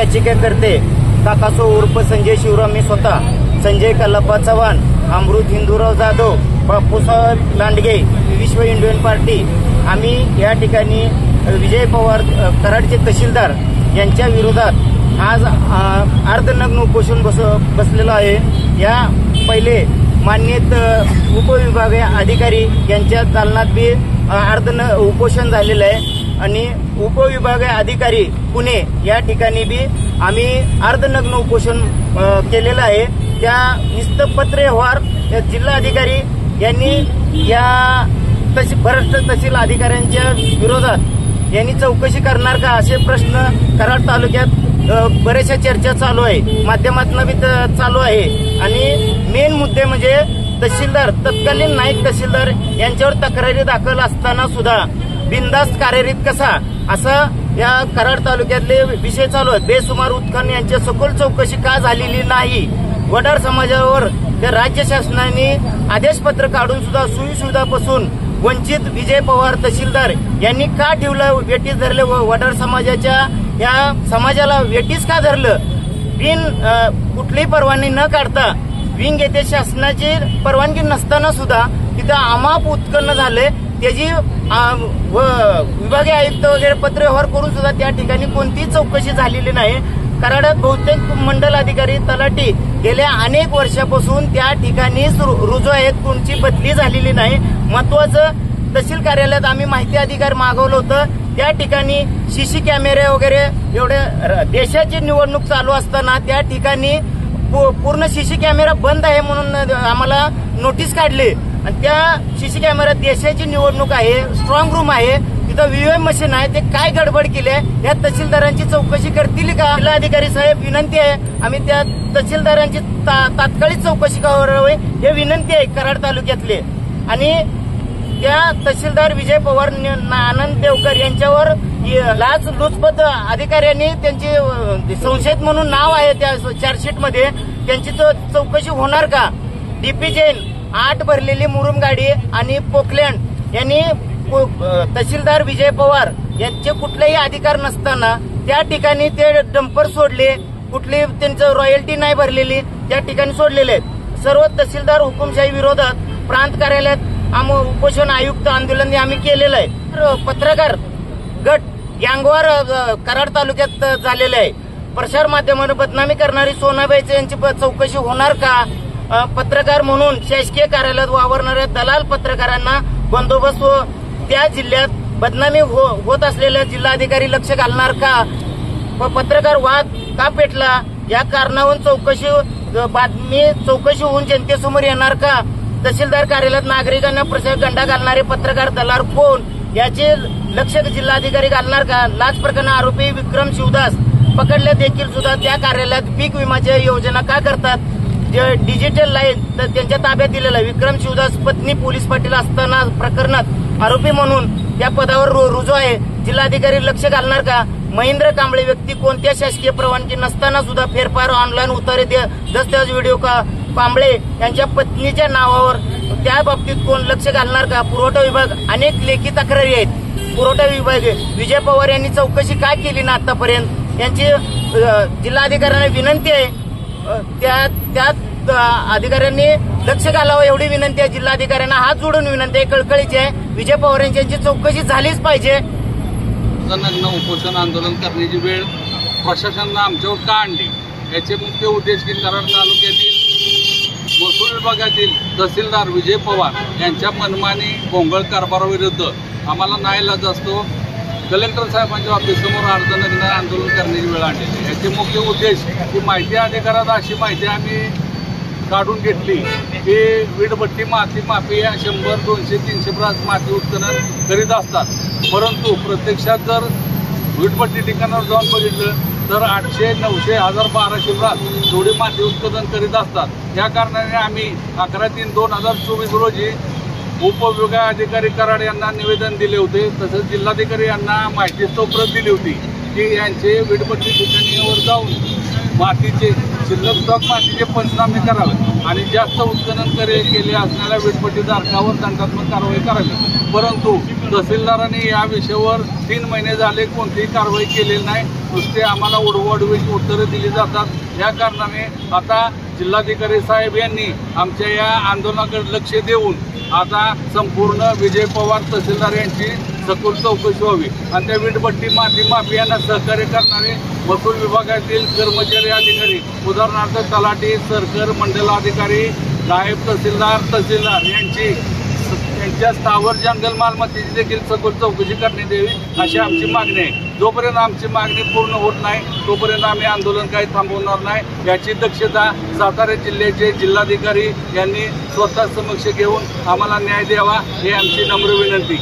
याचिकेकर्ते काकासो उर्फ संजय शिवराम मी स्वतः, संजय कल्लप्पा चव्हाण, अमृत हिंदूराव जाधव, बापूसाहेब लांडगे, विश्व इंडियन पार्टी, आम्ही या ठिकाणी विजय पवार कराडचे तहसीलदार यांच्या विरोधात आज अर्धनग्न उपोषण बसलेलो आहे। या पहिले मान्यत उपविभागीय अधिकारी यांच्या दालनात बी उपोषण झालेलं आहे आणि उपविभागीय अधिकारी पुणे या ठिकाणी बी आम्ही अर्धनग्न उपोषण केलेलं आहे। त्या निस्तपत्र व्यवहार जिल्हाधिकारी यांनी या भ्रष्ट तहसील अधिकाऱ्यांच्या विरोधात यांनी चौकशी करणार का असे प्रश्न कराड तालुक्यात बऱ्याचशा चर्चा चालू आहे, माध्यमातून बी चालू आहे। आणि मेन मुद्दे म्हणजे तहसीलदार, तत्कालीन नायक तहसीलदार यांच्यावर तक्रारी दाखल असताना सुद्धा बिनधास्त कार्यरत कसा असं या कराड तालुक्यातले विषय चालू आहेत। बेसुमार उत्खनन यांची सखोल चौकशी का झालेली नाही? वडार समाजावर त्या राज्य शासनाने आदेशपत्र काढून सुद्धा सुविधापासून वंचित विजय पवार तहसीलदार यांनी का ठेवलं, वेटीस धरले? वडार समाजाच्या या समाजाला वेटीस का धरलं? बिन कुठलीही परवानगी न काढता विंग येथे शासनाची परवानगी नसताना सुद्धा तिथं अमाप उत्खनन झाले। त्याची विभागीय आयुक्त वगैरे पत्रव्यवहार करून सुद्धा त्या ठिकाणी कोणतीही चौकशी झालेली नाही। कराडात बहुतेक मंडल अधिकारी तलाठी गेल्या अनेक वर्षापासून त्या ठिकाणी रुजू आहेत, कोणची बदली झालेली नाही। महत्वाचं तहसील कार्यालयात आम्ही माहिती अधिकार मागवलं होतं, त्या ठिकाणी सीसी कॅमेरे वगैरे एवढे देशाची निवडणूक चालू असताना त्या ठिकाणी पूर्ण सीसी कॅमेरा बंद आहे म्हणून आम्हाला नोटीस काढली। आणि त्या सीसी कॅमेऱ्यात देशाची निवडणूक आहे, स्ट्रॉंग रूम आहे, तिथं व्हीएम मशीन आहे, ते काय गडबड केली आहे? या तहसीलदारांची चौकशी करतील का? जिल्हाधिकारी साहेब विनंती आहे, आम्ही त्या तहसीलदारांची तात्कालिक चौकशी करावी हे विनंती आहे कराड तालुक्यातले। आणि त्या तहसीलदार विजय पवार, आनंद देवकर यांच्यावर लाचलुचपत अधिकाऱ्यांनी त्यांची संशयित म्हणून नाव आहे त्या चार्जशीट मध्ये, त्यांची चौकशी होणार का? डीपी जैन 8 भरलेली मुरुम गाडी आणि पोकलँड यांनी तहसीलदार विजय पवार यांचे कुठलेही अधिकार नसताना त्या ठिकाणी ते डंपर सोडले, कुठली त्यांचं रॉयल्टी नाही भरलेली, त्या ठिकाणी सोडलेले आहेत। सर्व तहसीलदार हुकुमशाही विरोधात प्रांत कार्यालयात उपोषण आयुक्त आंदोलन आम्ही केलेलं आहे। पत्रकार गट गँगवार कराड तालुक्यात झालेले आहे। प्रसार माध्यमांवर बदनामी करणारी सोनाबाईचे यांची चौकशी होणार का? पत्रकार म्हणून शासकीय कार्यालयात वावरणाऱ्या दलाल पत्रकारांना बंदोबस्त व त्या जिल्ह्यात बदनामी होत असलेल्या जिल्हाधिकारी लक्ष घालणार का? पत्रकार वाद का पेटला या कारणावरून चौकशी होऊन जनतेसमोर येणार का? तहसीलदार कार्यालयात नागरिकांना प्रशासक गंडा घालणारे पत्रकार दलाल कोण याचे लक्ष जिल्हाधिकारी घालणार का? लाच प्रकरण आरोपी विक्रम शिवदास पकडले देखील सुद्धा त्या कार्यालयात पीक विमाच्या योजना का करतात? डिजिटल लाईन तर त्यांच्या ताब्यात दिलेला विक्रम शिवदास पत्नी पोलीस पाटील असताना प्रकरणात आरोपी म्हणून त्या पदावर रुजू आहे, जिल्हाधिकारी लक्ष घालणार का? महेंद्र कांबळे व्यक्ती कोणत्या शासकीय परवानगी नसताना सुद्धा फेरफार ऑनलाईन उतारे दस्तऐवज व्हिडिओ कांबळे यांच्या पत्नीच्या नावावर त्या बाबतीत कोण लक्ष घालणार का? पुरवठा विभाग अनेक लेखी तक्रारी आहेत, पुरवठा विभाग विजय पवार यांनी चौकशी का केली ना आतापर्यंत? यांची जिल्हाधिकाऱ्यांना विनंती आहे, त्या अधिकाऱ्यांनी लक्ष घालावं एवढी विनंती आहे। जिल्हाधिकाऱ्यांना हात जोडून विनंती आहे, कळकळीची आहे, विजय पवार यांची चौकशी झालीच पाहिजे। नग्न उपोषण आंदोलन करण्याची वेळ प्रशासनानं आमच्यावर का आणली याचे मुख्य उद्देश की कराड तालुक्यातील महसूल विभागातील तहसीलदार विजय पवार यांच्या मनमानी भोंगळ कारभाराविरुद्ध आम्हाला नाईलाज असतो कलेक्टर साहेबांच्या ऑफिससमोर अर्धनग्न आंदोलन करण्याची वेळ आणली। याचे मुख्य उद्देश की माहिती अधिकारात अशी माहिती आम्ही काढून घेतली की वीटभट्टी माती माफिया 100, 200, 300 ब्रास माती उत्खनन करीत असतात, परंतु प्रत्यक्षात जर वीटभट्टी ठिकाणावर जाऊन बघितलं तर 800, 900, 1000, 1200 ब्रास एवढी माती उत्खनन करीत असतात। या कारणाने आम्ही 11/3/2024 रोजी उपविभागीय अधिकारी कराड यांना निवेदन दिले होते, तसंच जिल्हाधिकारी यांना माहितीची प्रत दिली होती की यांचे वीटभट्टी ठिकाणीवर जाऊन मातीचे शिल्लक स्टॉक मातीचे पंचनामे करावे आणि जास्त उत्खनन केले असणाऱ्या वीटभट्टी धारकावर दंडात्मक कारवाई करावी। परंतु तहसीलदारांनी या विषयावर 3 महिने झाले कोणतीही कारवाई केलेली नाही. नुसते आम्हाला उडवाउडवीची उत्तरं दिली जातात. या कारणाने आता जिल्हाधिकारी साहेब यांनी आमच्या या आंदोलनाकडे लक्ष देऊन आता संपूर्ण विजय पवार तहसीलदार यांची सखोल चौकशी व्हावी आणि त्या वीटभट्टी माती माफियांना सहकार्य करणारे महसूल विभागातील कर्मचारी अधिकारी, उदाहरणार्थ तलाठी, सरकार मंडलाधिकारी, नायब तहसीलदार यांच्या स्थावर जंगल मालमत्तेची देखील सखोल चौकशी करण्यात यावी अशी आमची मागणी आहे. जोपर्यंत आमची मागणी पूर्ण होत नाही तोपर्यंत आम्ही आंदोलन काही थांबवणार नाही. याची दक्षता सातारा जिल्ह्याचे जिल्हाधिकारी यांनी स्वतः समक्ष घेऊन आम्हाला न्याय द्यावा ही आमची नम्र विनंती.